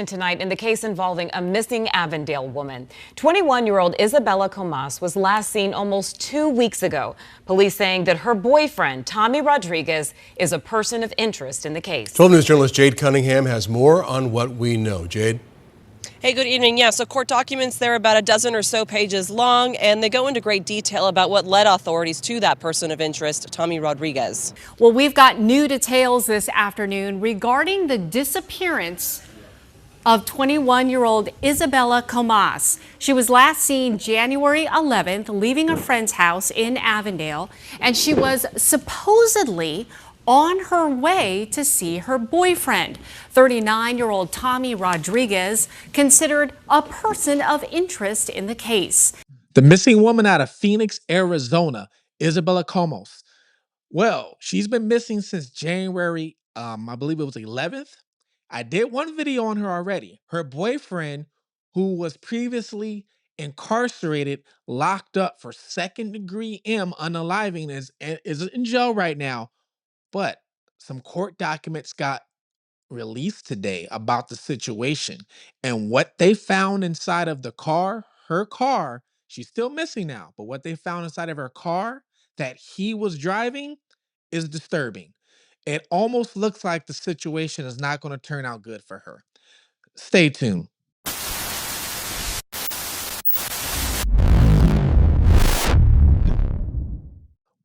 Tonight in the case involving a missing Avondale woman. 21-year-old Isabella Comas was last seen almost 2 weeks ago. Police saying that her boyfriend, Tommy Rodriguez, is a person of interest in the case. 12 News journalist Jade Cunningham has more on what we know. Jade? Hey, good evening. Yeah, so court documents, they're about a dozen or so pages long, and they go into great detail about what led authorities to that person of interest, Tommy Rodriguez. Well, we've got new details this afternoon regarding the disappearance of 21-year-old Isabella Comas. She was last seen January 11th leaving a friend's house in Avondale, and she was supposedly on her way to see her boyfriend, 39-year-old Tommy Rodriguez, considered a person of interest in the case. The missing woman out of Phoenix, Arizona, Isabella Comas. Well, she's been missing since January, I believe it was 11th. I did one video on her already. Her boyfriend, who was previously incarcerated, locked up for second-degree unaliving, is in jail right now. But some court documents got released today about the situation, and what they found inside of the car, her car, she's still missing now, but what they found inside of her car that he was driving is disturbing. It almost looks like the situation is not going to turn out good for her. Stay tuned.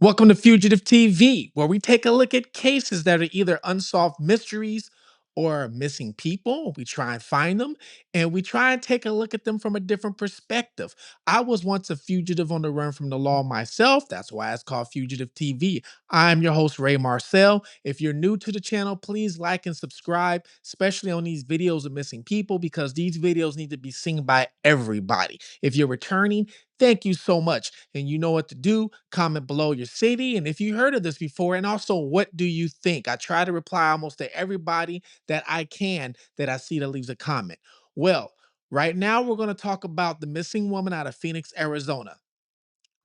Welcome to Fugitive TV, where we take a look at cases that are either unsolved mysteries or missing people. We try and find them, and we try and take a look at them from a different perspective. I was once a fugitive on the run from the law myself. That's why it's called Fugitive TV. I'm your host, Ray Marcel. If you're new to the channel, please like and subscribe, especially on these videos of missing people, because these videos need to be seen by everybody. If you're returning, thank you so much. And you know what to do. Comment below your city and if you heard of this before, and also what do you think? I try to reply almost to everybody that I can that I see that leaves a comment. Well, right now we're going to talk about the missing woman out of Phoenix, Arizona.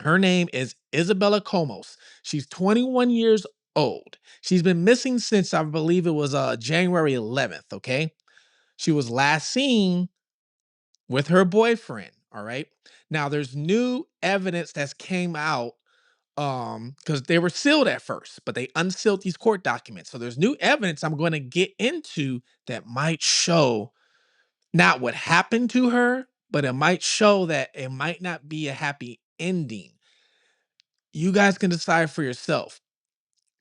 Her name is Isabella Comas. She's 21 years old. She's been missing since I believe it was January 11th, okay? She was last seen with her boyfriend, all right? Now there's new evidence that's came out because they were sealed at first, but they unsealed these court documents. So there's new evidence I'm going to get into that might show not what happened to her, but it might show that it might not be a happy ending. You guys can decide for yourself.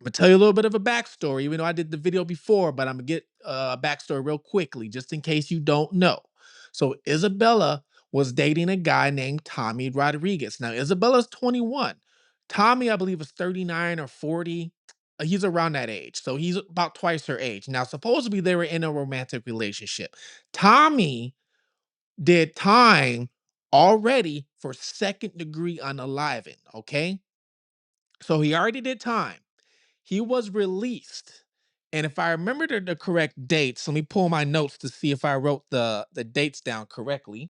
I'm gonna tell you a little bit of a backstory, even though I did the video before, but I'm gonna get a backstory real quickly, just in case you don't know. So Isabella was dating a guy named Tommy Rodriguez. Now Isabella's 21. Tommy, I believe, is 39 or 40. He's around that age, so he's about twice her age. Now, supposedly they were in a romantic relationship. Tommy did time already for second-degree unaliving. Okay, so he already did time. He was released. And if I remember the correct dates, let me pull my notes to see if I wrote the dates down correctly.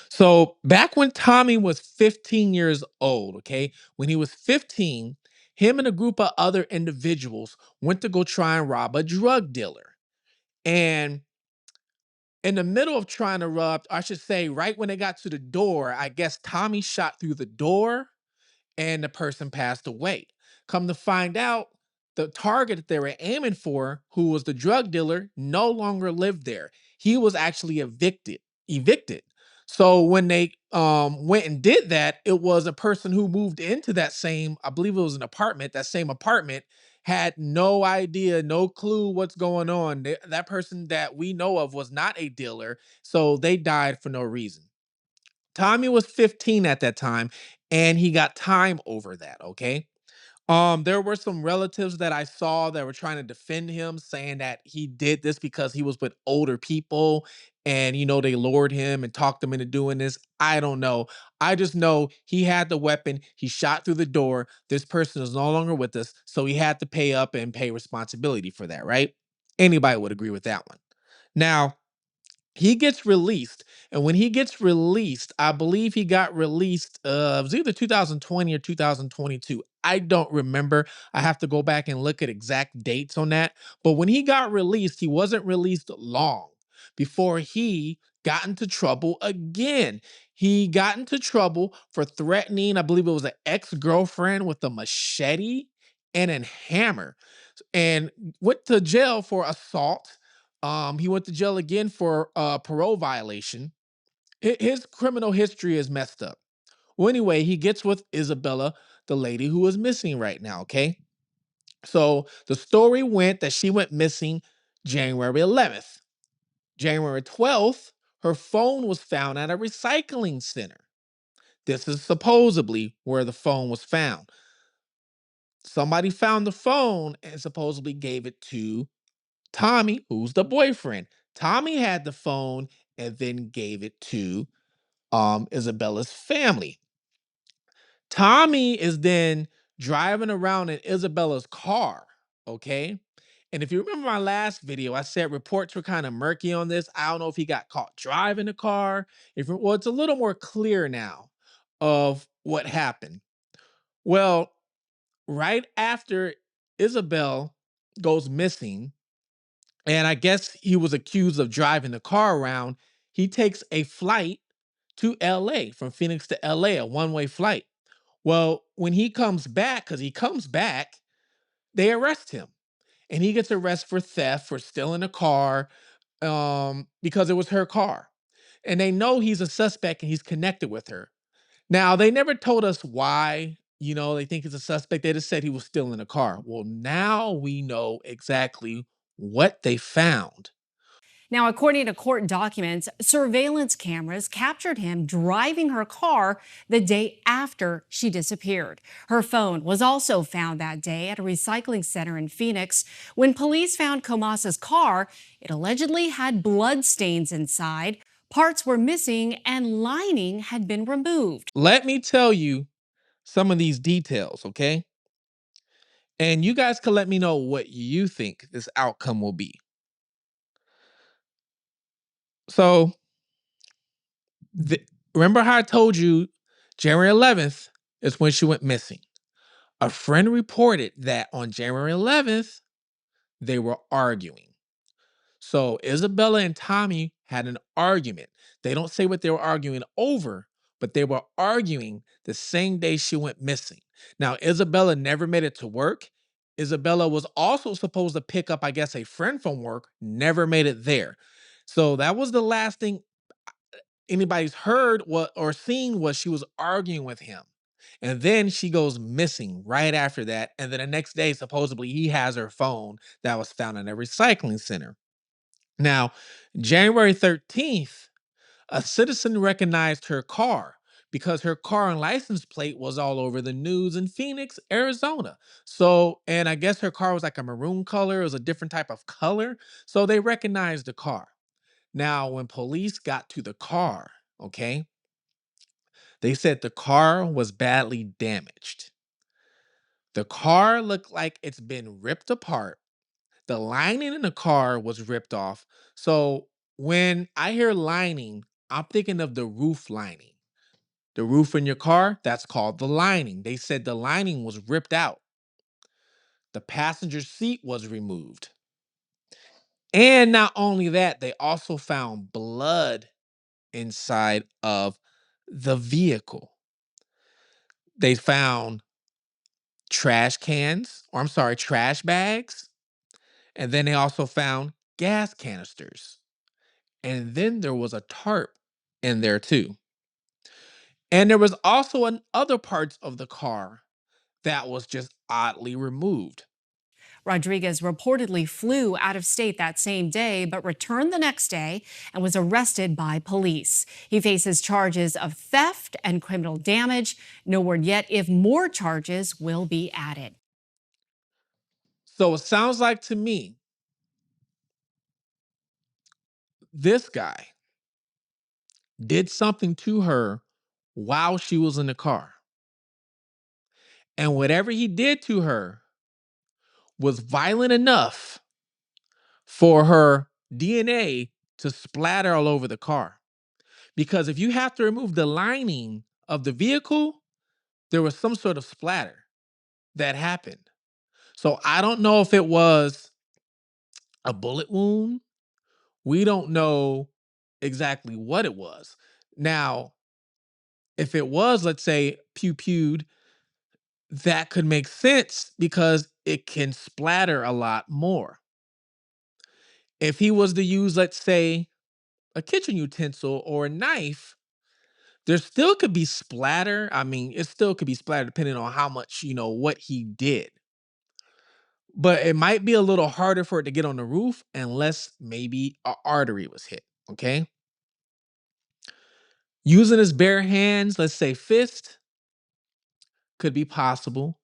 So back when Tommy was 15 years old, okay, when he was 15, him and a group of other individuals went to go try and rob a drug dealer. And in the middle of trying to rob, I should say, right when they got to the door, I guess Tommy shot through the door and the person passed away. Come to find out, the target that they were aiming for, who was the drug dealer, no longer lived there. He was actually evicted. So when they went and did that, it was a person who moved into that same, I believe it was an apartment, that same apartment, had no idea, no clue what's going on. That person that we know of was not a dealer, so they died for no reason. Tommy was 15 at that time, and he got time over that, okay? There were some relatives that I saw that were trying to defend him, saying that he did this because he was with older people and, they lured him and talked him into doing this. I don't know. I just know he had the weapon. He shot through the door. This person is no longer with us, so he had to pay up and pay responsibility for that, right? Anybody would agree with that one. Now, he gets released, and when he gets released, I believe he got released, it was either 2020 or 2022. I don't remember. I have to go back and look at exact dates on that. But when he got released, he wasn't released long before he got into trouble again. He got into trouble for threatening, I believe it was an ex-girlfriend with a machete and a hammer, and went to jail for assault. He went to jail again for parole violation. His criminal history is messed up. Well, anyway, he gets with Isabella, the lady who is missing right now, okay? So the story went that she went missing January 11th. January 12th, her phone was found at a recycling center. This is supposedly where the phone was found. Somebody found the phone and supposedly gave it to Tommy, who's the boyfriend. Tommy had the phone and then gave it to Isabella's family. Tommy is then driving around in Isabella's car, okay? And if you remember my last video, I said reports were kind of murky on this. I don't know if he got caught driving the car. Well, it's a little more clear now of what happened. Well, right after Isabel goes missing, and I guess he was accused of driving the car around, he takes a flight to LA, from Phoenix to LA, a one-way flight. Well, when he comes back, because he comes back, they arrest him. And he gets arrested for theft, for stealing a car, because it was her car. And they know he's a suspect and he's connected with her. Now, they never told us why, they think he's a suspect. They just said he was stealing a car. Well, now we know exactly what they found. Now, according to court documents, surveillance cameras captured him driving her car the day after she disappeared. Her phone was also found that day at a recycling center in Phoenix. When police found Comas's car, it allegedly had blood stains inside. Parts were missing and lining had been removed. Let me tell you some of these details, okay? And you guys can let me know what you think this outcome will be. So, the, remember how I told you January 11th is when she went missing. A friend reported that on January 11th, they were arguing. So Isabella and Tommy had an argument. They don't say what they were arguing over, but they were arguing the same day she went missing. Now, Isabella never made it to work. Isabella was also supposed to pick up, I guess, a friend from work, never made it there. So that was the last thing anybody's heard or seen, was she was arguing with him. And then she goes missing right after that. And then the next day, supposedly, he has her phone that was found in a recycling center. Now, January 13th, a citizen recognized her car because her car and license plate was all over the news in Phoenix, Arizona. So, and I guess her car was like a maroon color, it was a different type of color. So they recognized the car. Now, when police got to the car, okay, they said the car was badly damaged. The car looked like it's been ripped apart. The lining in the car was ripped off. So when I hear lining, I'm thinking of the roof lining. The roof in your car, that's called the lining. They said the lining was ripped out. The passenger seat was removed. And not only that, they also found blood inside of the vehicle. They found trash bags. And then they also found gas canisters. And then there was a tarp in there too. And there was also other parts of the car that was just oddly removed. Rodriguez reportedly flew out of state that same day, but returned the next day and was arrested by police. He faces charges of theft and criminal damage. No word yet if more charges will be added. So it sounds like to me, this guy did something to her while she was in the car. And whatever he did to her was violent enough for her DNA to splatter all over the car. Because if you have to remove the lining of the vehicle, there was some sort of splatter that happened. So I don't know if it was a bullet wound, We don't know exactly what it was. Now, if it was, let's say, pew-pewed, that could make sense because it can splatter a lot more. If he was to use, let's say, a kitchen utensil or a knife, there still could be splatter. I mean, it still could be splatter depending on how much, what he did. But it might be a little harder for it to get on the roof unless maybe a artery was hit. Okay. Using his bare hands, let's say fist, could be possible.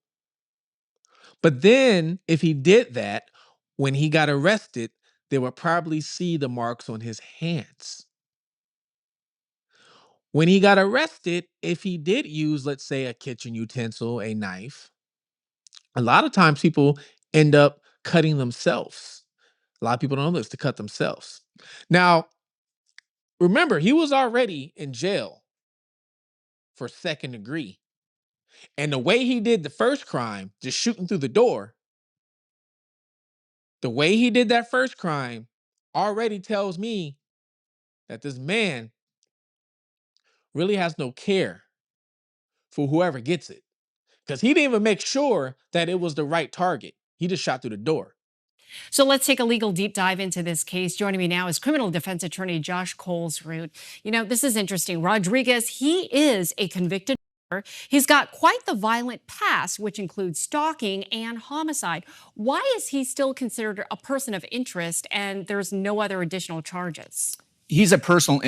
But then if he did that, when he got arrested, they would probably see the marks on his hands. When he got arrested, if he did use, let's say, a kitchen utensil, a knife, a lot of times people end up cutting themselves. A lot of people don't know this to cut themselves. Now, remember, he was already in jail for second degree. And the way he did the first crime, just shooting through the door, the way he did that first crime already tells me that this man really has no care for whoever gets it. Because he didn't even make sure that it was the right target. He just shot through the door. So let's take a legal deep dive into this case. Joining me now is criminal defense attorney Josh Colesroot. This is interesting. Rodriguez, he is a convicted murderer. He's got quite the violent past, which includes stalking and homicide. Why is he still considered a person of interest and there's no other additional charges? He's a person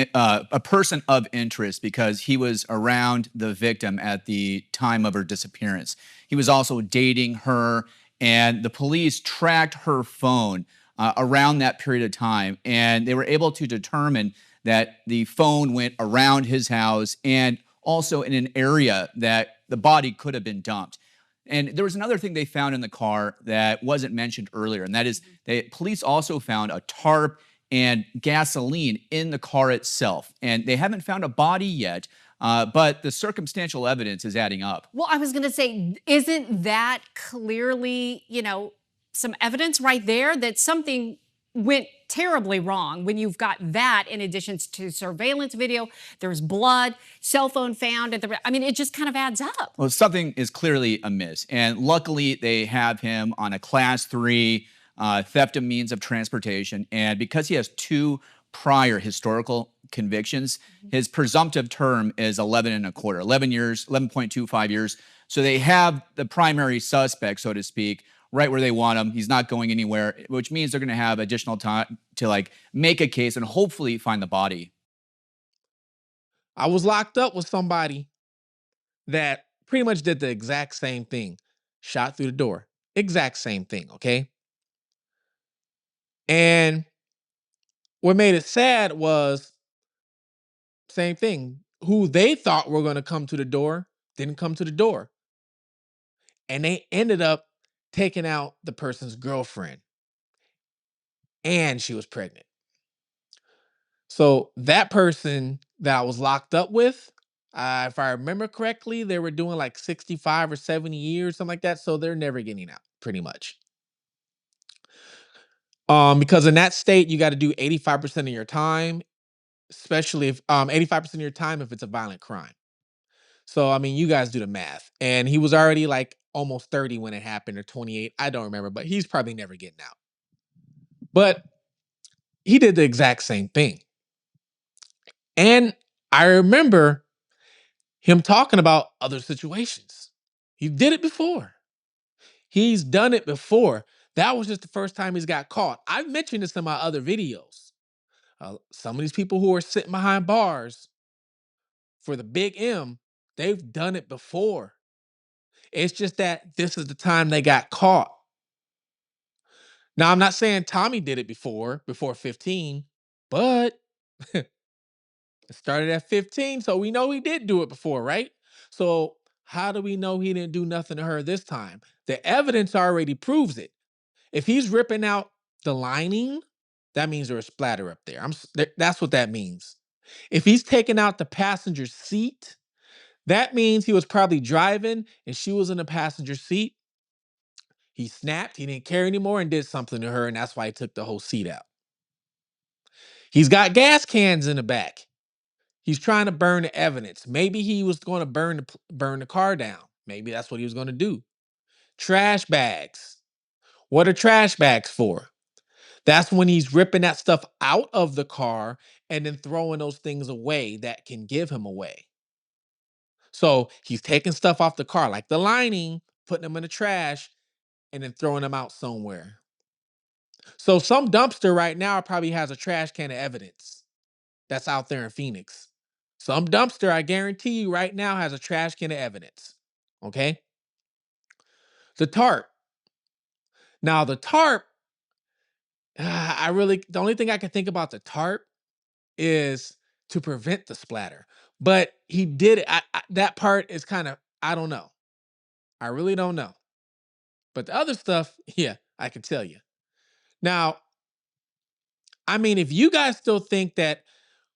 of interest because he was around the victim at the time of her disappearance. He was also dating her, and the police tracked her phone around that period of time, and they were able to determine that the phone went around his house and also in an area that the body could have been dumped. And there was another thing they found in the car that wasn't mentioned earlier, and that is police also found a tarp and gasoline in the car itself. And they haven't found a body yet, but the circumstantial evidence is adding up. Well, I was going to say, isn't that clearly, some evidence right there that something went terribly wrong when you've got that in addition to surveillance video, there's blood, cell phone found at the, it just kind of adds up. Well, something is clearly amiss. And luckily they have him on a class 3 theft of means of transportation. And because he has 2 prior historical convictions, his presumptive term is 11 and a quarter, 11 years, 11.25 years. So they have the primary suspect, so to speak, right where they want him. He's not going anywhere, which means they're going to have additional time to make a case and hopefully find the body. I was locked up with somebody that pretty much did the exact same thing. Shot through the door. Exact same thing, okay? And what made it sad was same thing. Who they thought were going to come to the door didn't come to the door. And they ended up taking out the person's girlfriend. And she was pregnant. So that person that I was locked up with, if I remember correctly, they were doing like 65 or 70 years, something like that. So they're never getting out, pretty much. Because in that state, you got to do 85% of your time, especially if 85% of your time if it's a violent crime. So you guys do the math. And he was already like almost 30 when it happened, or 28. I don't remember, but he's probably never getting out. But he did the exact same thing. And I remember him talking about other situations. He did it before. He's done it before. That was just the first time he's got caught. I've mentioned this in my other videos. Some of these people who are sitting behind bars for the big M, they've done it before. It's just that this is the time they got caught. Now, I'm not saying Tommy did it before 15, but it started at 15, so we know he did do it before, right? So how do we know he didn't do nothing to her this time? The evidence already proves it. If he's ripping out the lining, that means there's a splatter up there. That's what that means. If he's taking out the passenger seat, that means he was probably driving and she was in the passenger seat. He snapped, he didn't care anymore and did something to her, and that's why he took the whole seat out. He's got gas cans in the back. He's trying to burn the evidence. Maybe he was going to burn the car down. Maybe that's what he was going to do. Trash bags. What are trash bags for? That's when he's ripping that stuff out of the car and then throwing those things away that can give him away. So he's taking stuff off the car, like the lining, putting them in the trash, and then throwing them out somewhere. So some dumpster right now probably has a trash can of evidence that's out there in Phoenix. Some dumpster, I guarantee you, right now has a trash can of evidence. Okay. The tarp. Now, the tarp, the only thing I can think about the tarp is to prevent the splatter. But he did it. That part is kind of, I don't know. I really don't know. But the other stuff, yeah, I can tell you. Now, I mean, if you guys still think that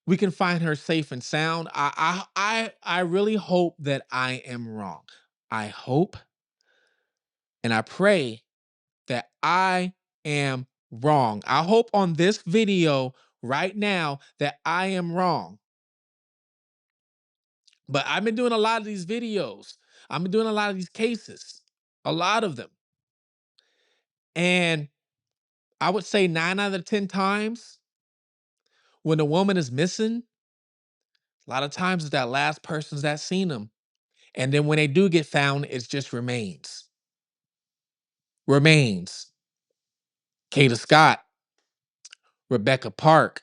we can find her safe and sound, I really hope that I am wrong. I hope and I pray that I am wrong. I hope on this video right now that I am wrong. But I've been doing a lot of these videos. I've been doing a lot of these cases, a lot of them. And I would say 9 out of 10 times when a woman is missing, a lot of times it's that last person's that seen them. And then when they do get found, it's just remains. Remains. Kata Scott, Rebecca Park.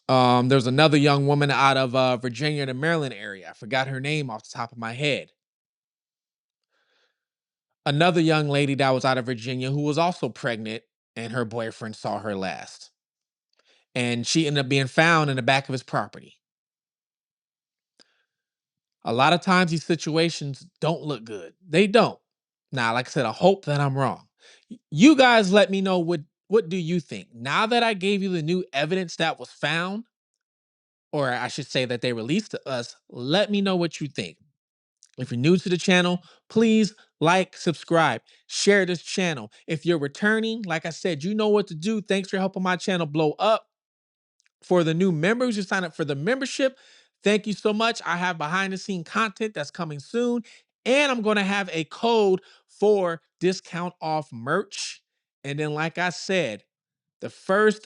There's another young woman out of Virginia, the Maryland area. I forgot her name off the top of my head. Another young lady that was out of Virginia who was also pregnant, and her boyfriend saw her last. And she ended up being found in the back of his property. A lot of times these situations don't look good. They don't. Now, like I said, I hope that I'm wrong. You guys let me know what do you think? Now that I gave you the new evidence that was found, or I should say that they released to us, let me know what you think. If you're new to the channel, please like, subscribe, share this channel. If you're returning, like I said, you know what to do. Thanks for helping my channel blow up. For the new members who sign up for the membership, thank you so much. I have behind the scene content that's coming soon, and I'm going to have a code for discount off merch. And then, like I said,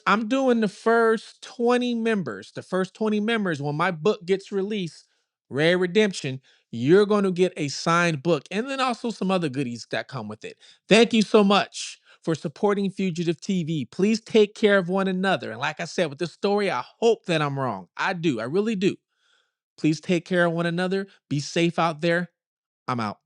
I'm doing the first 20 members. The first 20 members, when my book gets released, Rare Redemption, you're going to get a signed book and then also some other goodies that come with it. Thank you so much for supporting Fugitive TV. Please take care of one another. And like I said, with this story, I hope that I'm wrong. I do. I really do. Please take care of one another. Be safe out there. I'm out.